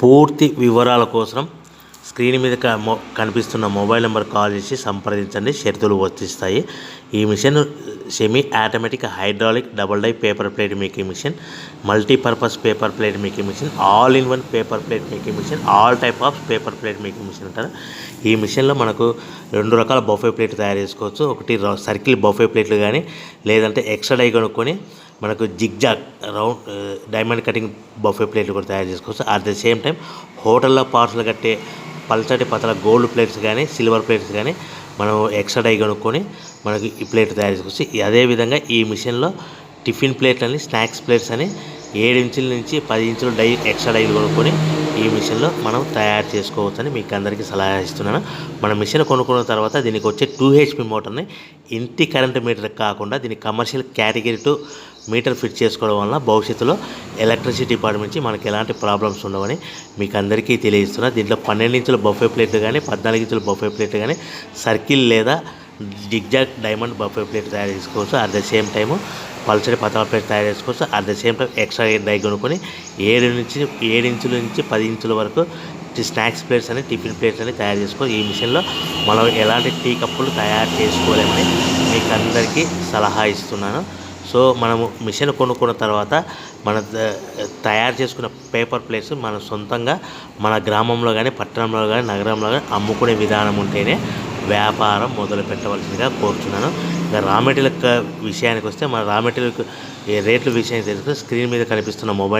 పూర్తి వివరాల కోసం స్క్రీన్ మీద కనిపిస్తున్న మొబైల్ నెంబర్ కాల్ చేసి సంప్రదించండి. షరతులు వర్తిస్తాయి. ఈ machine semi automatic hydraulic double die paper plate making machine, multipurpose paper plate making machine, all in one paper plate making machine, all type of paper plate making machine అంటారు. ఈ మిషన్లో మనకు 2 రకాల బఫే ప్లేట్ తయారు చేసుకోవచ్చు. ఒకటి circle buffet ప్లేట్లు కానీ, లేదంటే ఎక్స్ట్రా డై కొనుక్కొని మనకు zigzag round diamond cutting buffet ప్లేట్లు కూడా తయారు చేసుకోవచ్చు. అట్ ద సేమ్ టైం హోటల్లో పార్సల్ కట్టే పల్చటి పతల గోల్డ్ ప్లేట్స్ కానీ, సిల్వర్ ప్లేట్స్ కానీ మనం ఎక్స్ట్రా డై కొనుక్కొని మనకి ఈ ప్లేట్ తయారు చేసుకోవచ్చు. అదేవిధంగా ఈ మిషన్లో టిఫిన్ ప్లేట్లు అని, స్నాక్స్ ప్లేట్స్ అని 7 ఇంచుల నుంచి 10 ఇంచుల డై ఎక్స్ట్రా డైలు కొనుక్కొని ఈ మిషన్లో మనం తయారు చేసుకోవచ్చని మీకు అందరికీ సలహా ఇస్తున్నాను. మన మిషన్ కొనుక్కున్న తర్వాత దీనికి వచ్చే 2 HP మోటార్ని ఇంటి కరెంట్ మీటర్ కాకుండా దీనికి కమర్షియల్ కేటగిరీ 2 మీటర్ ఫిట్ చేసుకోవడం వల్ల భవిష్యత్తులో ఎలక్ట్రిసిటీ డిపార్ట్మెంట్ నుంచి మనకి ఎలాంటి ప్రాబ్లమ్స్ ఉండవని మీకు అందరికీ తెలియజేస్తున్నా. దీంట్లో 12 ఇంచుల బఫే ప్లేట్లు కానీ, 14 ఇంచుల బఫే ప్లేట్లు కానీ, సర్కిల్ లేదా జిగ్జాగ్ డైమండ్ బఫే ప్లేట్ తయారు చేసుకోవచ్చు. అట్ ద సేమ్ టైము పల్చడి పతల ప్లేట్ తయారు చేసుకోవచ్చు. At the same time extra die కొనుక్కొని 7 ఇంచుల నుంచి 10 ఇంచుల వరకు స్నాక్స్ ప్లేట్స్ అని, టిఫిన్ ప్లేట్స్ అని తయారు చేసుకోవచ్చు. ఈ మిషన్లో మనం ఎలాంటి టీ కప్పులు తయారు చేసుకోలేమని మీకు అందరికీ సలహా ఇస్తున్నాను. సో మనము మిషన్ కొనుక్కున్న తర్వాత మన తయారు చేసుకున్న పేపర్ ప్లేట్స్ మనం సొంతంగా మన గ్రామంలో కానీ, పట్టణంలో కానీ, నగరంలో కానీ అమ్ముకునే విధానం ఉంటేనే వ్యాపారం మొదలు పెట్టవలసిందిగా కోరుతున్నాను. ఇంకా రా మెటీరియల్ విషయానికి వస్తే మన రా మెటీరియల్ రేట్ల విషయానికి తెలుసుకుంటే స్క్రీన్ మీద కనిపిస్తున్న మొబైల్